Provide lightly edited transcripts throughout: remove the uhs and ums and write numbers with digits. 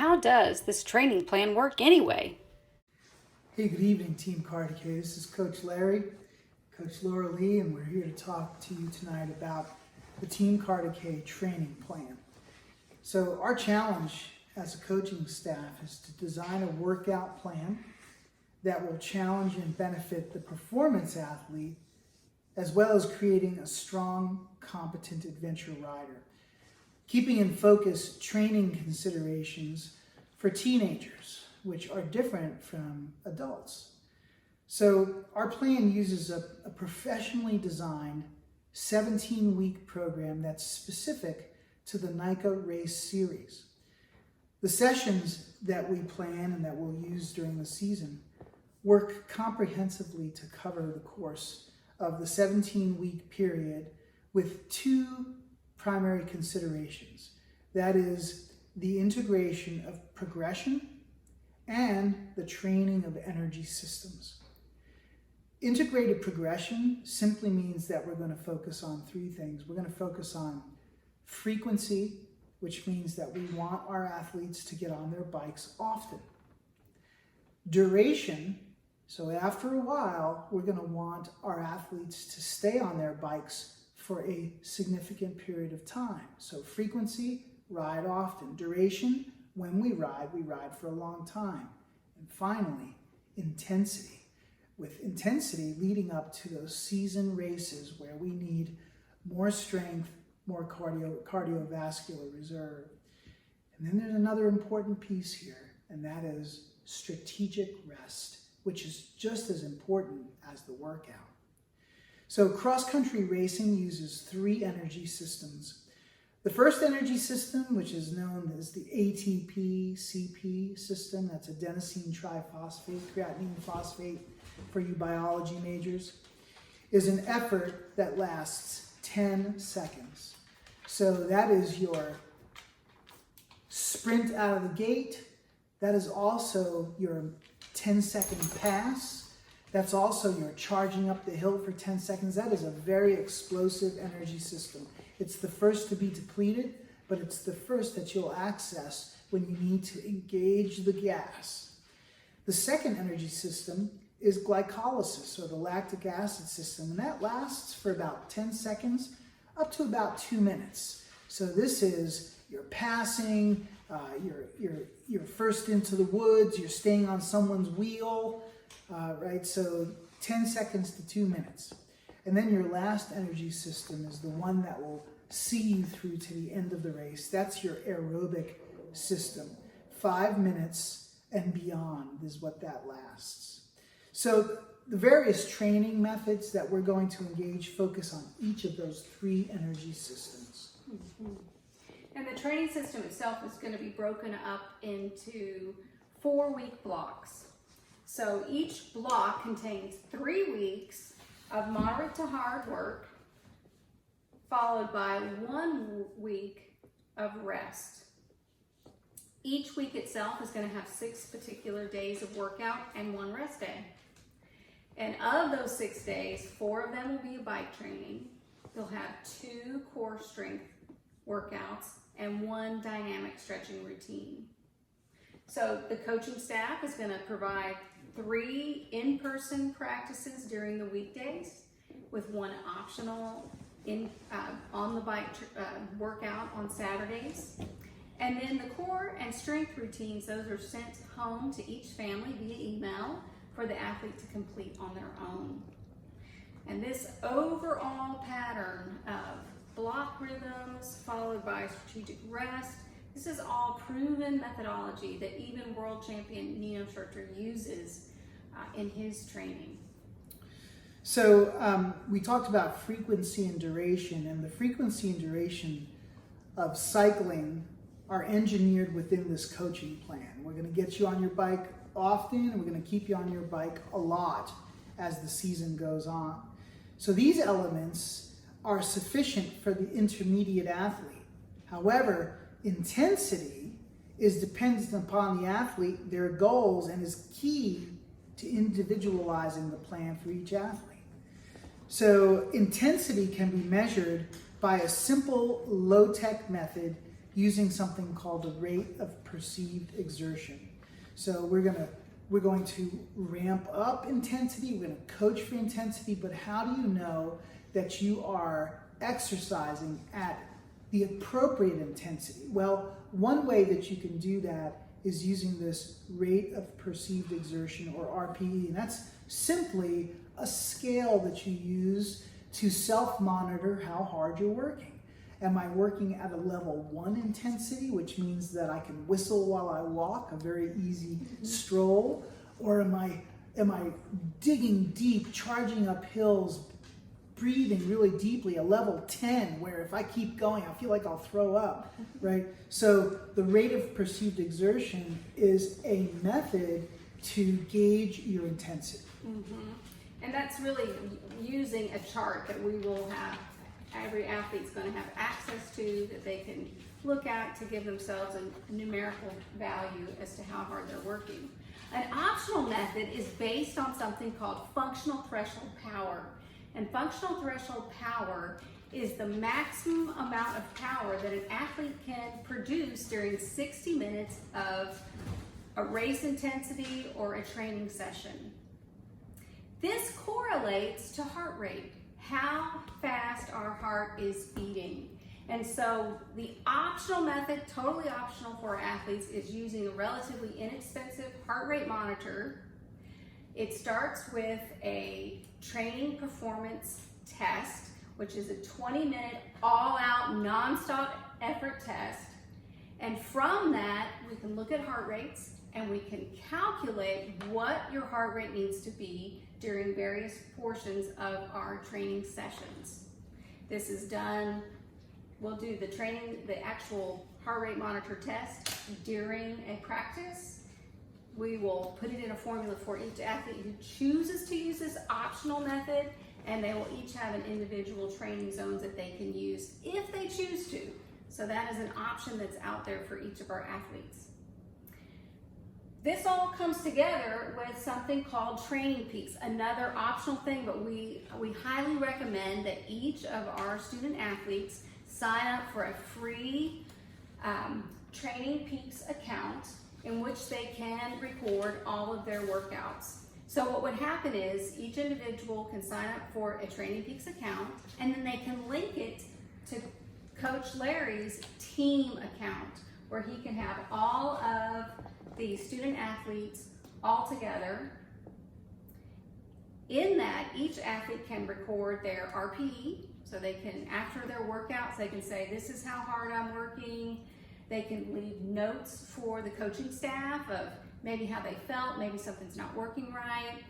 how does this training plan work anyway? Hey, good evening, Team Cartecay. This is Coach Larry, Coach Laura Lee, and we're here to talk to you tonight about the Team Cartecay Training Plan. So our challenge as a coaching staff is to design a workout plan that will challenge and benefit the performance athlete, as well as creating a strong, competent adventure rider. Keeping in focus training considerations for teenagers, which are different from adults. So our plan uses a professionally designed 17-week program that's specific to the NICA race series. The sessions that we plan and that we'll use during the season work comprehensively to cover the course of the 17-week period with two primary considerations. That is the integration of progression and the training of energy systems. Integrated progression simply means that we're going to focus on three things. We're going to focus on frequency, which means that we want our athletes to get on their bikes often. Duration, so after a while, we're going to want our athletes to stay on their bikes for a significant period of time. So frequency, ride often. Duration, when we ride for a long time. And finally, intensity. With intensity leading up to those season races where we need more strength, more cardiovascular reserve. And then there's another important piece here, and that is strategic rest, which is just as important as the workout. So cross-country racing uses three energy systems. The first energy system, which is known as the ATP-CP system, that's adenosine triphosphate, creatinine phosphate for you biology majors, is an effort that lasts 10 seconds. So that is your sprint out of the gate. That is also your 10-second pass. That's also your charging up the hill for 10 seconds. That is a very explosive energy system. It's the first to be depleted, but it's the first that you'll access when you need to engage the gas. The second energy system is glycolysis, or the lactic acid system, and that lasts for about 10 seconds up to about 2 minutes. So this is your passing, you're first into the woods, you're staying on someone's wheel, right? So 10 seconds to 2 minutes. And then your last energy system is the one that will see you through to the end of the race. That's your aerobic system. 5 minutes and beyond is what that lasts. So the various training methods that we're going to engage focus on each of those three energy systems. Mm-hmm. And the training system itself is going to be broken up into 4-week blocks. So each block contains 3 weeks of moderate to hard work, followed by 1 week of rest. Each week itself is going to have 6 particular days of workout and 1 rest day. And of those 6 days, 4 of them will be a bike training. You'll have 2 core strength workouts and 1 dynamic stretching routine. So the coaching staff is going to provide 3 in-person practices during the weekdays with 1 optional on the bike workout on Saturdays. And then the core and strength routines, those are sent home to each family via email for the athlete to complete on their own. And this overall pattern of block rhythms followed by strategic rest, this is all proven methodology that even world champion Nino Schurter uses in his training. So we talked about frequency and duration, and the frequency and duration of cycling are engineered within this coaching plan. We're going to get you on your bike often, and we're going to keep you on your bike a lot as the season goes on. So these elements are sufficient for the intermediate athlete. However, intensity is dependent upon the athlete, their goals, and is key to individualizing the plan for each athlete. So intensity can be measured by a simple low-tech method using something called the rate of perceived exertion. So we're going to ramp up intensity, we're going to coach for intensity, but how do you know that you are exercising at the appropriate intensity? Well, one way that you can do that is using this rate of perceived exertion, or RPE, and that's simply a scale that you use to self-monitor how hard you're working. Am I working at a level 1 intensity, which means that I can whistle while I walk, a very easy stroll? Or am I digging deep, charging up hills, breathing really deeply, a level 10, where if I keep going, I feel like I'll throw up, right? So the rate of perceived exertion is a method to gauge your intensity. And that's really using a chart that we will have, every athlete's going to have access to, that they can look at to give themselves a numerical value as to how hard they're working. An optional method is based on something called functional threshold power. And functional threshold power is the maximum amount of power that an athlete can produce during 60 minutes of a race intensity or a training session. This correlates to heart rate, how fast our heart is beating. And so the optional method, totally optional for our athletes, is using a relatively inexpensive heart rate monitor. It starts with a training performance test, which is a 20-minute all-out non-stop effort test. And from that, we can look at heart rates and we can calculate what your heart rate needs to be during various portions of our training sessions. This is done, we'll do the actual heart rate monitor test during a practice. We will put it in a formula for each athlete who chooses to use this optional method, and they will each have an individual training zones that they can use if they choose to. So that is an option that's out there for each of our athletes. This all comes together with something called training peaks, another optional thing, but we highly recommend that each of our student athletes sign up for a free Training Peaks account in which they can record all of their workouts. So what would happen is each individual can sign up for a Training Peaks account, and then they can link it to Coach Larry's team account, where he can have all of the student athletes all together. In that, each athlete can record their RPE, so they can, after their workouts, they can say, this is how hard I'm working. They can leave notes for the coaching staff of maybe how they felt, maybe something's not working right,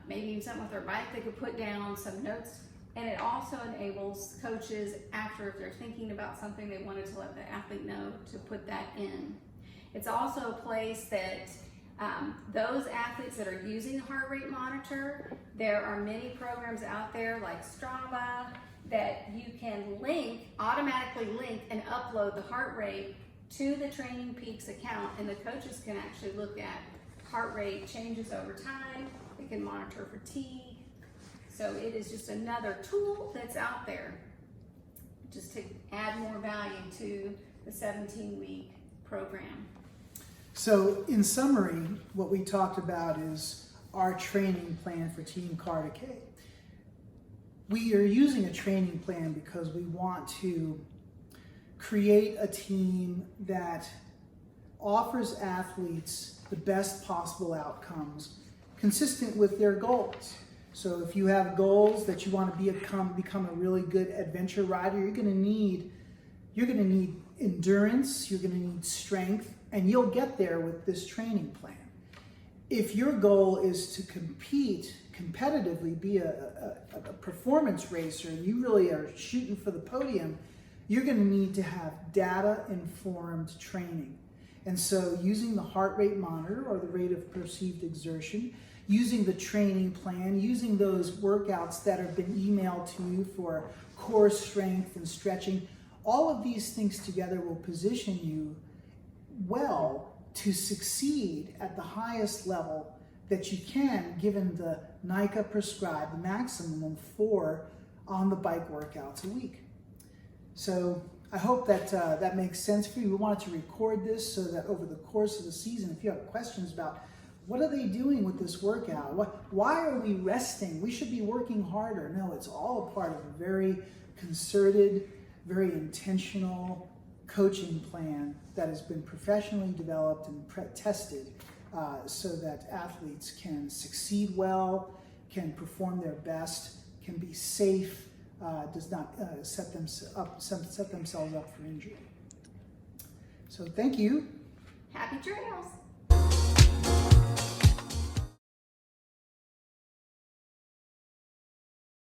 maybe even something with their bike, they could put down some notes. And it also enables coaches, after if they're thinking about something they wanted to let the athlete know, to put that in. It's also a place that those athletes that are using the heart rate monitor, there are many programs out there like Strava that you can automatically link and upload the heart rate to the Training Peaks account, and the coaches can actually look at heart rate changes over time. They can monitor fatigue. So it is just another tool that's out there just to add more value to the 17-week program. So in summary, what we talked about is our training plan for Team Cartecay. We are using a training plan because we want to create a team that offers athletes the best possible outcomes consistent with their goals. So if you have goals that you want to become a really good adventure rider, you're going to need endurance, you're going to need strength, and you'll get there with this training plan. If your goal is to compete competitively, be a performance racer, and you really are shooting for the podium, you're going to need to have data-informed training. And so using the heart rate monitor, or the rate of perceived exertion, using the training plan, using those workouts that have been emailed to you for core strength and stretching, all of these things together will position you well to succeed at the highest level that you can, given the NICA prescribed the maximum of 4 on the bike workouts a week. So I hope that that makes sense for you. We wanted to record this so that over the course of the season, if you have questions about what are they doing with this workout, why are we resting? We should be working harder. No, it's all a part of a very concerted, very intentional coaching plan that has been professionally developed and tested so that athletes can succeed well, can perform their best, can be safe, does not set themselves up for injury. So thank you. Happy trails.